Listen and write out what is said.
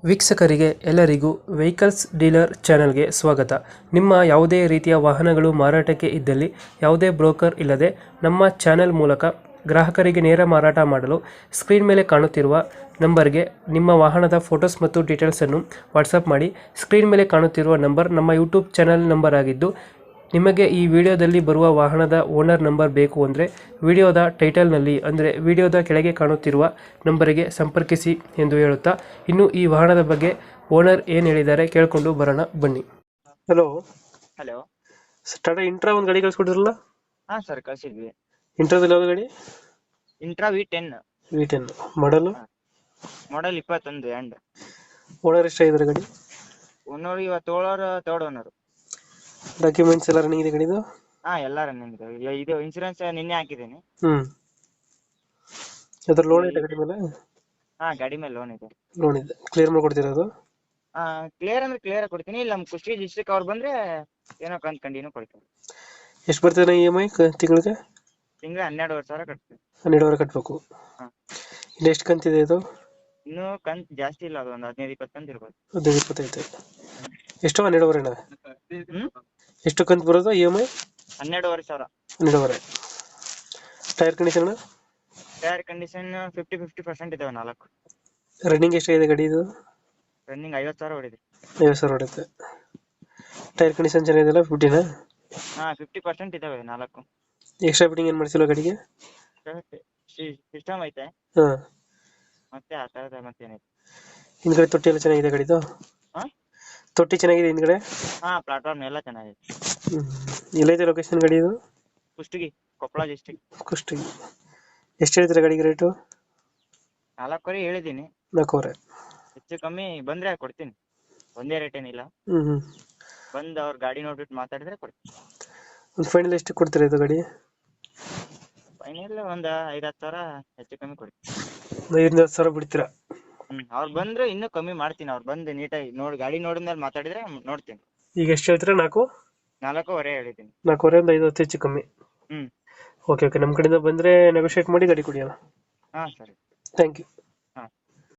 ವೀಕ್ಷಕರಿಗೆ ಎಲ್ಲರಿಗೂ vehicles dealer ಚಾನೆಲ್ಗೆ ಸ್ವಾಗತ. ನಿಮ್ಮ ಯಾವುದೇ ರೀತಿಯ ವಾಹನಗಳು ಮಾರಾಟಕ್ಕೆ ಇದ್ದಲ್ಲಿ ಯಾವುದೇ ಬ್ರೋಕರ್ ಇಲ್ಲದೆ ನಮ್ಮ ಚಾನೆಲ್ ಮೂಲಕ ಗ್ರಾಹಕರಿಗೆ ನೇರ ಮಾರಾಟ ಮಾಡಲು ಸ್ಕ್ರೀನ್ ಮೇಲೆ ಕಾಣುತ್ತಿರುವ ನಂಬರ್ಗೆ ನಿಮ್ಮ ವಾಹನದ ಫೋಟೋಸ್ ಮತ್ತು ಡೀಟೇಲ್ಸನ್ನು ವಾಟ್ಸಪ್ ಮಾಡಿ. ಸ್ಕ್ರೀನ್ ಮೇಲೆ ಕಾಣುತ್ತಿರುವ ನಂಬರ್ ನಮ್ಮ ಯೂಟ್ಯೂಬ್ ಚಾನೆಲ್ ನಂಬರ್ ಆಗಿದ್ದು, ನಿಮಗೆ ಈ ವಿಡಿಯೋದಲ್ಲಿ ಬರುವ ವಾಹನದ ಓನರ್ ನಂಬರ್ ಬೇಕು ಅಂದರೆ ವಿಡಿಯೋದ ಟೈಟಲ್ನಲ್ಲಿ ಅಂದರೆ ವಿಡಿಯೋದ ಕೆಳಗೆ ಕಾಣುತ್ತಿರುವ ನಂಬರಿಗೆ ಸಂಪರ್ಕಿಸಿ ಎಂದು ಹೇಳುತ್ತಾ, ಇನ್ನು ಈ ವಾಹನದ ಬಗ್ಗೆ ಓನರ್ ಏನು ಹೇಳಿದ್ದಾರೆ ಕೇಳಿಕೊಂಡು ಬರೋಣ ಬನ್ನಿ. Hello, hello. ಟಾಟಾ ಇಂಟ್ರಾ ಒಂದು ಗಾಡಿ ಕಳಿಸ್ಕೊಟ್ಟಿರಲ್ಲ? ಹಾ ಸರ್, ಕಳ್ಸಿದ್ವಿ. ಇಂಟ್ರಾದಲ್ಲಿ ಯಾವ್ದು ಗಾಡಿ? ಇಂಟ್ರಾ V10 V10 ಮಾಡಲು ಮಾಡೆಲ್ 21 ಎಂಡ್. ಓನರ್ ಎಷ್ಟಾಗಿದ್ದಾರೆ ಗಾಡಿ? ಓನರ್ ಇವತ್ತು ತರ್ಡ್ ಓನರ್. ಡಾಕ್ಯುಮೆಂಟ್ಸ್ ಎಲ್ಲ ರನ್ನಿಂಗ್ ಇದೆ ಗಾಡಿದು? ಹಾ, ಎಲ್ಲ ರನ್ನಿಂಗ್ ಇದೆ. ಇದು ಇನ್ಸೂರೆನ್ಸ್ ನಿನ್ನೆ ಹಾಕಿದ್ದೀನಿ. ಅದ್ರ ಲೋನ್ ಇದೆ ಗಾಡಿ ಮೇಲೆ? ಹಾ, ಗಾಡಿ ಮೇಲೆ ಲೋನ್ ಇದೆ. ಲೋನ್ ಇದೆ, ಕ್ಲಿಯರ್ ಮಾಡ್ಕೊಡ್ತೀರಾ? ಕ್ಲಿಯರ್ ಅಂದ್ರೆ ಕ್ಲಿಯರ್ ಕೊಡ್ತೀನಿ. ಇಲ್ಲ ನಮ್ಮ ಕುಷ್ಟಗಿ ಡಿಸ್ಟ್ರಿಕ್ಟ್ ಅವ್ರು ಬಂದ್ರೆ ಏನೋ ಕಂಟಿನ್ಯೂ ಕೊಡ್ತೀನಿ. ಎಷ್ಟು ಬರ್ತದೆ EMI ತಿಂಗಳಿಗೆ? ತಿಂಗಳ 12,000 ಕಟ್ತೀನಿ. 12,000 ಕಟ್ಟಬೇಕು. ಹಾ. ಇನ್ನು ಎಷ್ಟು ಕಂತಿದೆ ಇದು? ಇನ್ನೂ ಕಂತ್ ಜಾಸ್ತಿ ಇಲ್ಲ, ಅದು ಒಂದು 15-20 ಕಂತ್ ಇರ್ಬೋದು. 15-20 ಐತೆ. ಎಷ್ಟು 12,500? ಹ್ಮ್, ಎಷ್ಟು ಕಂತು ಬರೋದು EMI? 12,500. 12,500. Tyre condition? Tyre condition 50% ಇದಾವೆ, 4. ರನ್ನಿಂಗ್ ಎಷ್ಟಾಗಿದೆ ಗಾಡಿ ಇದು? ರನ್ನಿಂಗ್ 50,000 ಹೊಡಿದೆ. 50,000 ಹೊಡೆಯುತ್ತೆ. ಟೈರ್ ಕಂಡೀಷನ್ ಚೆನ್ನಾಗಿದೆಯಲ್ಲ? 50ನಾ? ಹಾ, 50% ಇದಾವೆ, 4. ಎಕ್ಸ್ಟ್ರಾ ಫಿಟ್ಟಿಂಗ್ ಏನು ಮಾಡಿಸಿಲ್ಲ ಗಾಡಿಗೆ? ಸಿಸ್ಟಮ್ ಐತೆ, ಹಾಂ. ಮತ್ತೆ ಆ ತರದ ಮತ್ತೇನೈತೆ. ಹಿಂದ್ಗಡೆ ತೊಟ್ಟಿ ಎಲ್ಲ ಚೆನ್ನಾಗಿದೆ ಗಾಡಿದು? ಹಾ, ತೊಟ್ಟಿ ಚೆನ್ನಾಗಿದೆ ಹಿಂದ್ಗಡೆ? ಹಾ, ಪ್ಲಾಟ್ಫಾರ್ಮ್ ಎಲ್ಲ ಚೆನ್ನಾಗಿದೆ. ಎಲ್ಲೈತೆ ಲೊಕೇಶನ್ ಗಾಡಿ ಇದು? ಕುಷ್ಟಗಿ, ಕೊಪ್ಪಳ ಡಿಸ್ಟ್ರಿಕ್ಟ್. ಕುಷ್ಟಗಿ. ಎಷ್ಟು ಹೇಳ್ತೀರಾ ಗಾಡಿಗೆ ರೇಟು? 4 ಹೇಳಿದೀನಿ. 4,000. ಹೆಚ್ಚು ಕಮ್ಮಿ ಬಂದ್ರೆ ಕೊಡ್ತೀನಿ. ಒಂದೇ ರೇಟ್ ಏನಿಲ್ಲ. ಬಂದು ಅವ್ರ ಗಾಡಿ ನೋಡ್ಬಿಟ್ಟು ಮಾತಾಡಿದ್ರೆ ಕೊಡ್ತೀನಿ. ಒಂದು ಫೈನಲ್ ಎಷ್ಟು ಕೊಡ್ತೀರಾ ಇದು ಗಾಡಿ? ಫೈನಲ್ ಒಂದು 5-10,000 ಹೆಚ್ಚು ಕಮ್ಮಿ ಕೊಡ್ತೀನಿ. 5,000 ಬಿಡ್ತೀರಾ? ಅವ್ರು ಬಂದ್ರೆ ಇನ್ನೂ ಕಮ್ಮಿ ಮಾಡ್ತೀನಿ. ಅವ್ರು ಬಂದು ನೀಟಾಗಿ ನೋಡಿ ಗಾಡಿ ನೋಡಿದ್ಮೇಲೆ ಮಾತಾಡಿದ್ರೆ ನೋಡ್ತೀನಿ. ಈಗ ಎಷ್ಟು ಹೇಳ್ತೀರಾ? 4.25 ಹೇಳಿದ್ದೀನಿ. 4,000 ಒಂದು 5,10 ಹೆಚ್ಚು ಕಮ್ಮಿ. ಹ್ಮ್. ಓಕೆ, ನಮ್ಮ ಕಡೆಯಿಂದ ಬಂದರೆ ನೆಗೋಷಿಯೇಟ್ ಮಾಡಿ ಗಾಡಿ ಕೊಡಿ ಅಣ್ಣ. ಹಾ, ಸರಿ. Thank you.